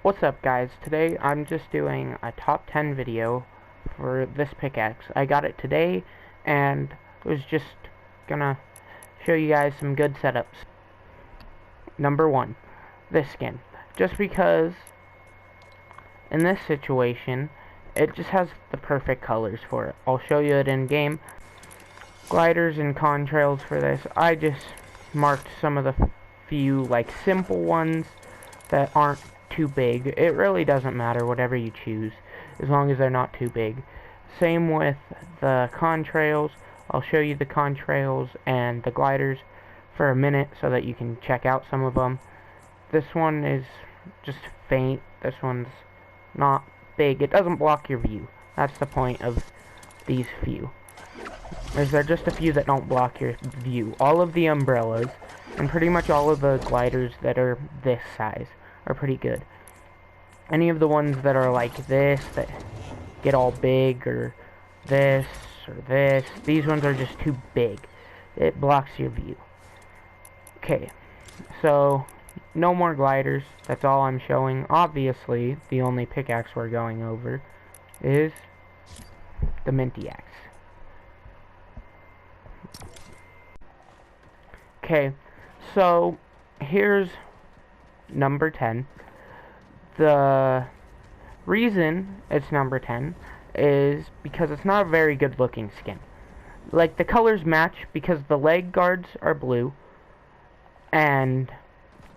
What's up, guys? Today I'm just doing a top 10 video for this pickaxe. I got it today and was just gonna show you guys some good setups. Number 1, this skin. Just because in this situation it just has the perfect colors for it. I'll show you it in game. Gliders and contrails for this. I just marked some of the few like simple ones that aren't too big. It really doesn't matter whatever you choose as long as they're not too big. Same with the contrails. I'll show you the contrails and the gliders for a minute so that you can check out some of them. This one is just faint. This one's not big. It doesn't block your view. That's the point of these few. Is there just a few that don't block your view. All of the umbrellas and pretty much all of the gliders that are this size are pretty good. Any of the ones that are like this, that get all big, or this, these ones are just too big. It blocks your view. Okay, so no more gliders. That's all I'm showing. Obviously, the only pickaxe we're going over is the minty axe. Okay, so here's number 10. The reason it's number 10 is because it's not a very good looking skin. Like, the colors match because the leg guards are blue, and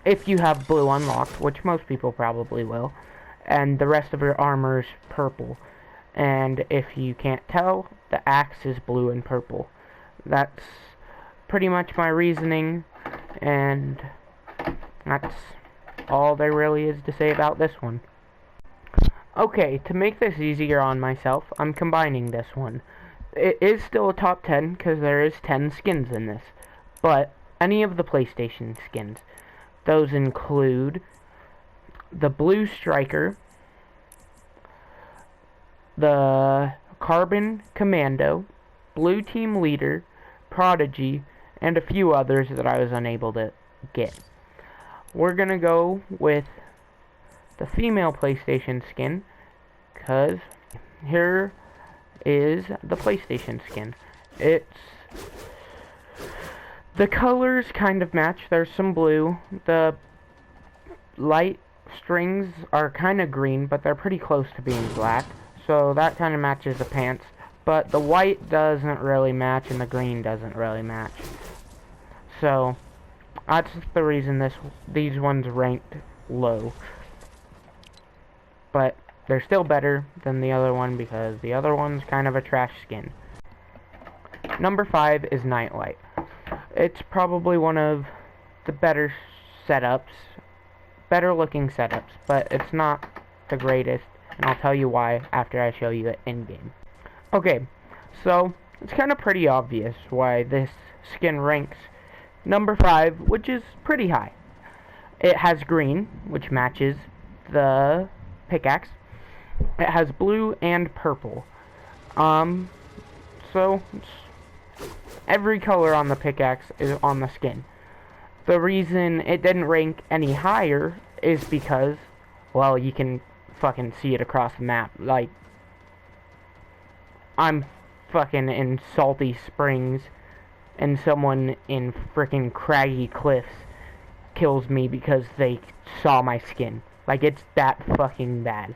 if you have blue unlocked, which most people probably will, and the rest of your armor is purple. And if you can't tell, the axe is blue and purple. That's pretty much my reasoning, and that's all there really is to say about this one. Okay, to make this easier on myself, I'm combining this one. It is still a top 10 because there is 10 skins in this, but any of the PlayStation skins. Those include the Blue Striker, the Carbon Commando, Blue Team Leader, Prodigy, and a few others that I was unable to get. We're gonna go with the female PlayStation skin, because here is the PlayStation skin. The colors kind of match. There's some blue. The light strings are kind of green, but they're pretty close to being black, so that kind of matches the pants. But the white doesn't really match, and the green doesn't really match. So that's the reason these ones ranked low. But they're still better than the other one because the other one's kind of a trash skin. Number 5 is Nightlight. It's probably one of the better setups, better looking setups, but it's not the greatest, and I'll tell you why after I show you it in game. Okay, so it's kind of pretty obvious why this skin ranks number 5, which is pretty high. It has green, which matches the pickaxe. It has blue and purple. So every color on the pickaxe is on the skin. The reason it didn't rank any higher is because, well, you can fucking see it across the map. Like, I'm fucking in Salty Springs, and someone in frickin' Craggy Cliffs kills me because they saw my skin. Like, it's that fucking bad.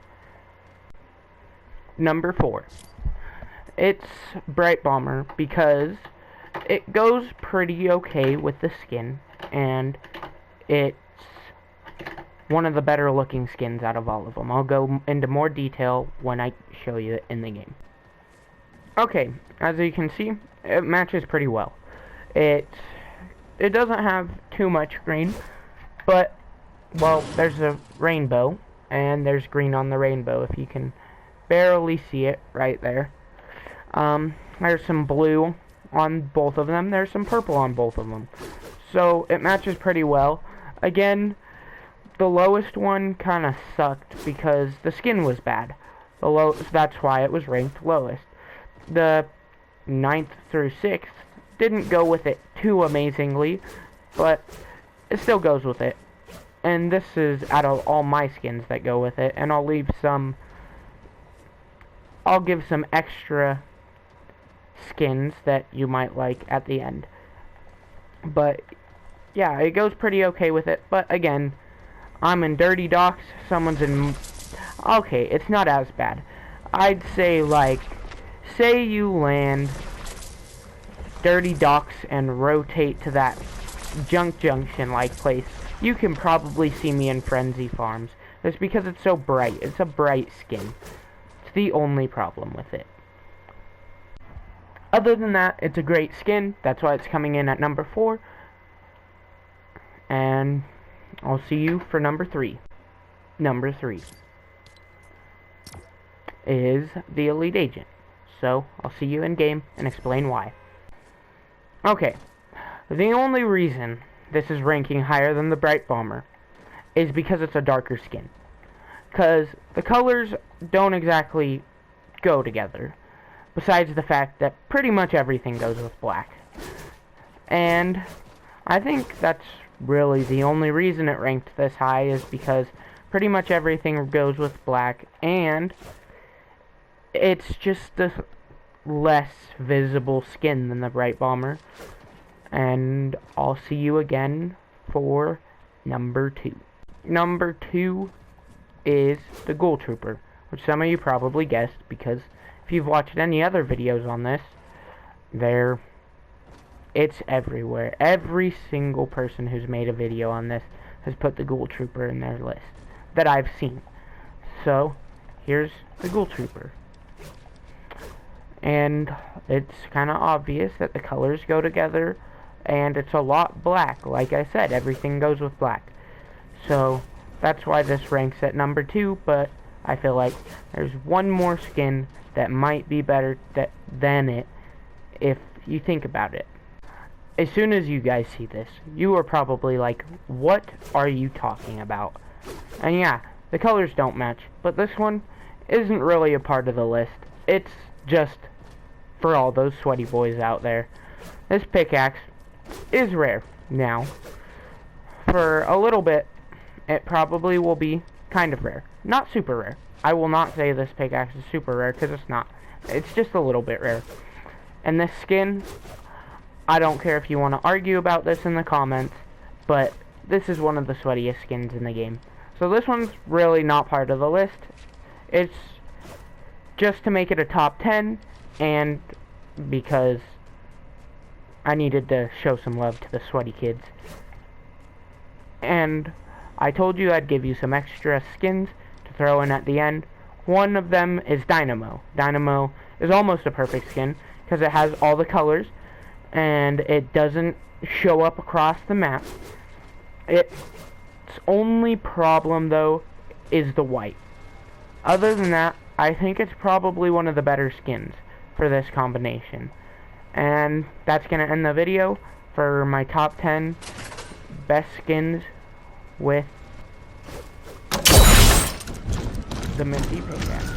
Number 4. It's Bright Bomber because it goes pretty okay with the skin, and it's one of the better looking skins out of all of them. I'll go into more detail when I show you it in the game. Okay, as you can see, it matches pretty well. It doesn't have too much green, but, well, there's a rainbow, and there's green on the rainbow, if you can barely see it right there. There's some blue on both of them. There's some purple on both of them. So, it matches pretty well. Again, the lowest one kind of sucked because the skin was bad. That's why it was ranked lowest. The 9th through 6th didn't go with it too amazingly, but it still goes with it. And this is out of all my skins that go with it, and I'll give some extra skins that you might like at the end. But yeah, it goes pretty okay with it. But again, I'm in Dirty Docks, someone's in... Okay, it's not as bad. I'd say, like, say you land Dirty Docks and rotate to that Junk Junction-like place, you can probably see me in Frenzy Farms. It's because it's so bright. It's a bright skin. It's the only problem with it. Other than that, it's a great skin. That's why it's coming in at number 4. And I'll see you for number 3. Number 3 is the Elite Agent. So, I'll see you in game and explain why. Okay. The only reason this is ranking higher than the Bright Bomber is because it's a darker skin. Because the colors don't exactly go together. Besides the fact that pretty much everything goes with black. And I think that's really the only reason it ranked this high, is because pretty much everything goes with black, and it's just a less visible skin than the Bright Bomber. And I'll see you again for number 2. Number 2 is the Ghoul Trooper, which some of you probably guessed, because if you've watched any other videos on this, it's everywhere. Every single person who's made a video on this has put the Ghoul Trooper in their list that I've seen. So, here's the Ghoul Trooper. And it's kind of obvious that the colors go together, and it's a lot black. Like I said, everything goes with black. So, that's why this ranks at number 2, but I feel like there's one more skin that might be better than it if you think about it. As soon as you guys see this, you are probably like, what are you talking about? And yeah, the colors don't match, but this one isn't really a part of the list. It's just for all those sweaty boys out there. This pickaxe is rare now. For a little bit, it probably will be kind of rare. Not super rare. I will not say this pickaxe is super rare, because it's not. It's just a little bit rare. And this skin, I don't care if you want to argue about this in the comments, but this is one of the sweatiest skins in the game. So this one's really not part of the list. It's just to make it a top 10, and because I needed to show some love to the sweaty kids. And I told you I'd give you some extra skins to throw in at the end. One of them is Dynamo. Dynamo is almost a perfect skin because it has all the colors and it doesn't show up across the map. Its only problem, though, is the white. Other than that, I think it's probably one of the better skins for this combination. And that's going to end the video for my top 10 best skins with the minty pickaxe.